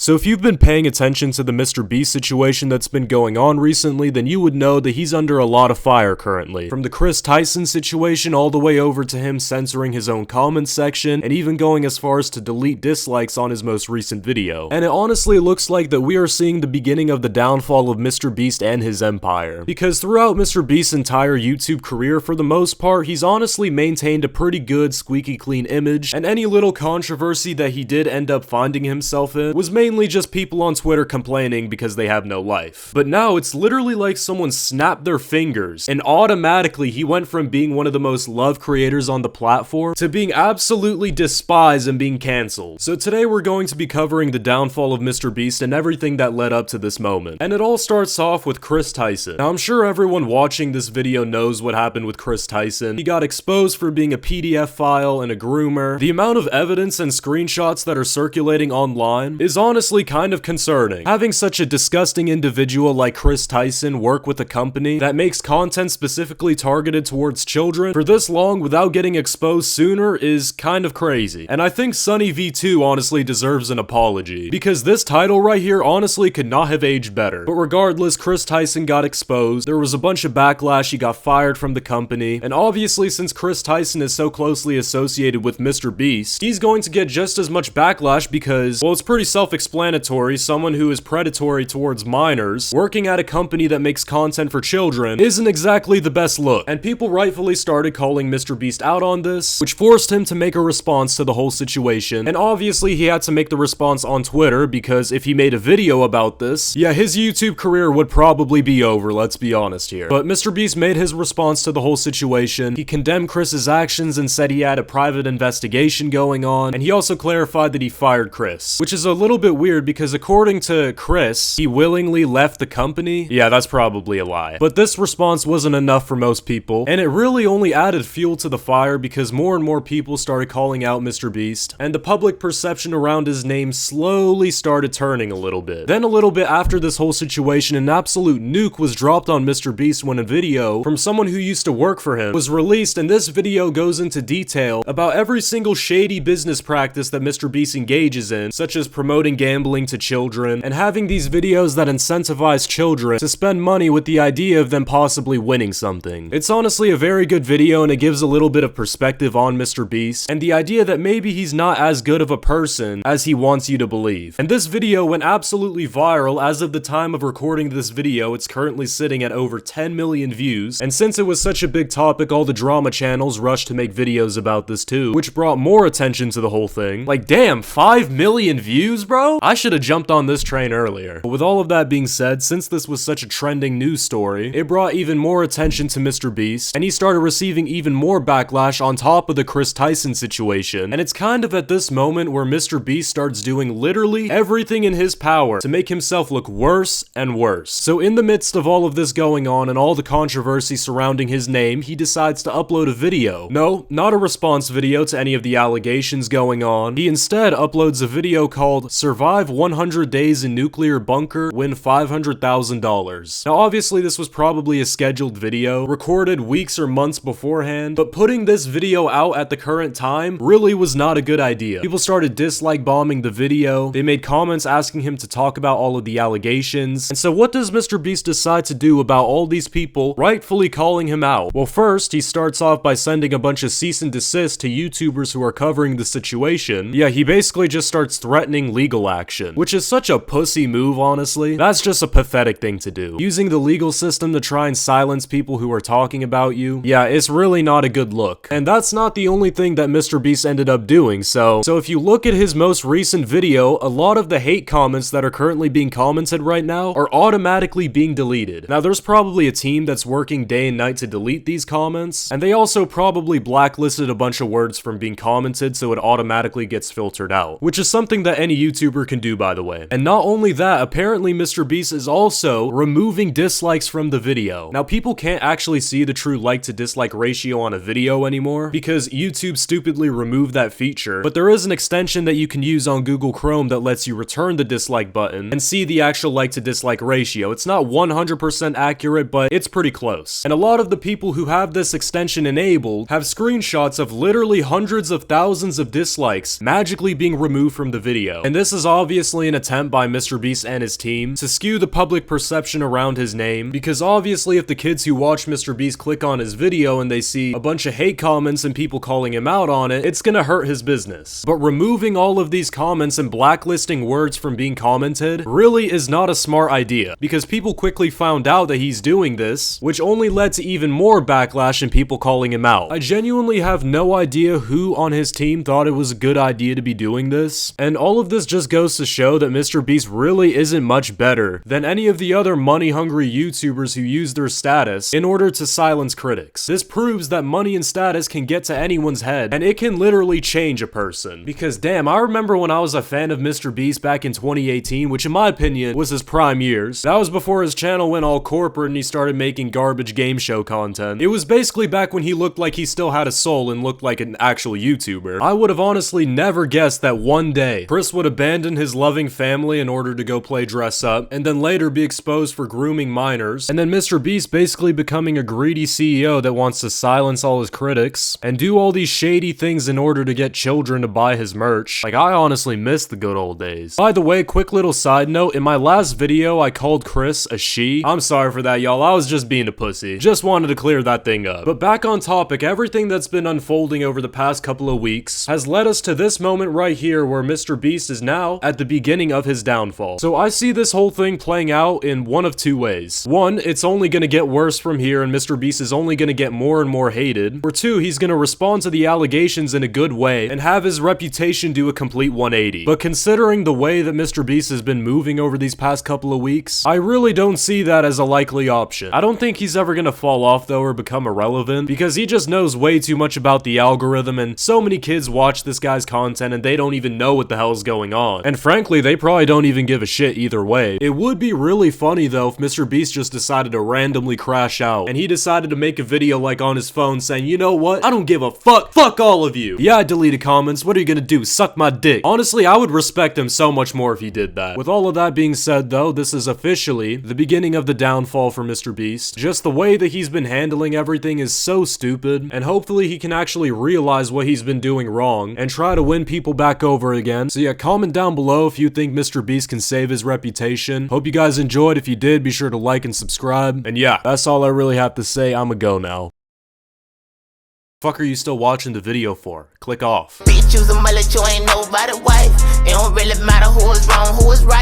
So if you've been paying attention to the MrBeast situation that's been going on recently, then you would know that he's under a lot of fire currently. From the Tyson situation all the way over to him censoring his own comments section, and even going as far as to delete dislikes on his most recent video. And it honestly looks like that we are seeing the beginning of the downfall of MrBeast and his empire. Because throughout MrBeast's entire YouTube career, for the most part, he's honestly maintained a pretty good, squeaky clean image, and any little controversy that he did end up finding himself in was mainly just people on Twitter complaining because they have no life. But now it's literally like someone snapped their fingers, and automatically he went from being one of the most loved creators on the platform to being absolutely despised and being cancelled. So today we're going to be covering the downfall of MrBeast and everything that led up to this moment. And it all starts off with Tyson. Now I'm sure everyone watching this video knows what happened with Tyson. He got exposed for being a PDF file and a groomer. The amount of evidence and screenshots that are circulating online is honestly kind of concerning. Having such a disgusting individual like Tyson work with a company that makes content specifically targeted towards children for this long without getting exposed sooner is kind of crazy. And I think Sunny V2 honestly deserves an apology, because this title right here honestly could not have aged better. But regardless, Tyson got exposed, there was a bunch of backlash, he got fired from the company, and obviously since Tyson is so closely associated with MrBeast, he's going to get just as much backlash because, well, it's pretty self-explanatory. Someone who is predatory towards minors, working at a company that makes content for children, isn't exactly the best look. And people rightfully started calling MrBeast out on this, which forced him to make a response to the whole situation. And obviously he had to make the response on Twitter, because if he made a video about this, yeah, his YouTube career would probably be over, let's be honest here. But MrBeast made his response to the whole situation. He condemned Chris's actions and said he had a private investigation going on, and he also clarified that he fired Chris, which is a little bit weird because according to Chris, he willingly left the company. Yeah, that's probably a lie. But this response wasn't enough for most people, and it really only added fuel to the fire because more and more people started calling out MrBeast, and the public perception around his name slowly started turning a little bit. Then a little bit after this whole situation, an absolute nuke was dropped on MrBeast when a video from someone who used to work for him was released, and this video goes into detail about every single shady business practice that MrBeast engages in, such as promoting gambling to children, and having these videos that incentivize children to spend money with the idea of them possibly winning something. It's honestly a very good video, and it gives a little bit of perspective on MrBeast, and the idea that maybe he's not as good of a person as he wants you to believe. And this video went absolutely viral. As of the time of recording this video, it's currently sitting at over 10 million views, and since it was such a big topic, all the drama channels rushed to make videos about this too, which brought more attention to the whole thing. Like, damn, 5 million views, bro? I should have jumped on this train earlier. But with all of that being said, since this was such a trending news story, it brought even more attention to MrBeast, and he started receiving even more backlash on top of the Tyson situation. And it's kind of at this moment where MrBeast starts doing literally everything in his power to make himself look worse and worse. So in the midst of all of this going on and all the controversy surrounding his name, he decides to upload a video. No, not a response video to any of the allegations going on. He instead uploads a video called "Survive 100 Days in Nuclear Bunker, Win $500,000. Now obviously this was probably a scheduled video, recorded weeks or months beforehand, but putting this video out at the current time really was not a good idea. People started dislike bombing the video, they made comments asking him to talk about all of the allegations, and so what does MrBeast decide to do about all these people rightfully calling him out? Well, first, he starts off by sending a bunch of cease and desist to YouTubers who are covering the situation. Yeah, he basically just starts threatening legal action, which is such a pussy move, honestly. That's just a pathetic thing to do. Using the legal system to try and silence people who are talking about you, yeah, it's really not a good look. And that's not the only thing that MrBeast ended up doing, so if you look at his most recent video, a lot of the hate comments that are currently being commented right now are automatically being deleted. Now, there's probably a team that's working day and night to delete these comments, and they also probably blacklisted a bunch of words from being commented so it automatically gets filtered out, which is something that any YouTuber can do, by the way. And not only that, apparently MrBeast is also removing dislikes from the video. Now, people can't actually see the true like to dislike ratio on a video anymore because YouTube stupidly removed that feature, but there is an extension that you can use on Google Chrome that lets you return the dislike button and see the actual like to dislike ratio. It's not 100% accurate, but it's pretty close. And a lot of the people who have this extension enabled have screenshots of literally hundreds of thousands of dislikes magically being removed from the video. And this is obviously an attempt by MrBeast and his team to skew the public perception around his name, because obviously if the kids who watch MrBeast click on his video and they see a bunch of hate comments and people calling him out on it, it's gonna hurt his business. But removing all of these comments and blacklisting words from being commented really is not a smart idea, because people quickly found out that he's doing this, which only led to even more backlash and people calling him out. I genuinely have no idea who on his team thought it was a good idea to be doing this, and all of this just goes to show that MrBeast really isn't much better than any of the other money-hungry YouTubers who use their status in order to silence critics. This proves that money and status can get to anyone's head, and it can literally change a person. Because damn, I remember when I was a fan of MrBeast back in 2018, which in my opinion was his prime years. That was before his channel went all corporate and he started making garbage game show content. It was basically back when he looked like he still had a soul and looked like an actual YouTuber. I would have honestly never guessed that one day Chris would abandon his loving family in order to go play dress up, and then later be exposed for grooming minors, and then MrBeast basically becoming a greedy CEO that wants to silence all his critics and do all these shady things in order to get children to buy his merch. Like, I honestly miss the good old days. By the way, quick little side note, in my last video I called Chris a she. I'm sorry for that, y'all. I was just being a pussy. Just wanted to clear that thing up. But back on topic, everything that's been unfolding over the past couple of weeks has led us to this moment right here where MrBeast is now at the beginning of his downfall. So I see this whole thing playing out in one of two ways. One, it's only gonna get worse from here and MrBeast is only gonna get more and more hated. Or two, he's gonna respond to the allegations in a good way and have his reputation do a complete 180. But considering the way that MrBeast has been moving over these past couple of weeks, I really don't see that as a likely option. I don't think he's ever gonna fall off though or become irrelevant, because he just knows way too much about the algorithm, and so many kids watch this guy's content and they don't even know what the hell's going on. And frankly, they probably don't even give a shit either way. It would be really funny though if MrBeast just decided to randomly crash out and he decided to make a video like on his phone saying, you know what, I don't give a fuck all of you. Yeah, I deleted comments, what are you gonna do, suck my dick? Honestly, I would respect him so much more if he did that. With all of that being said though, this is officially the beginning of the downfall for MrBeast. Just the way that he's been handling everything is so stupid, and hopefully he can actually realize what he's been doing wrong and try to win people back over again. So yeah, comment down below if you think MrBeast can save his reputation. Hope you guys enjoyed. If you did, be sure to like and subscribe. And yeah, that's all I really have to say. I'ma go now. Fuck are you still watching the video for? Click off. Bitch, you a mullet, you ain't nobody wife. It don't really matter who is wrong, who is right.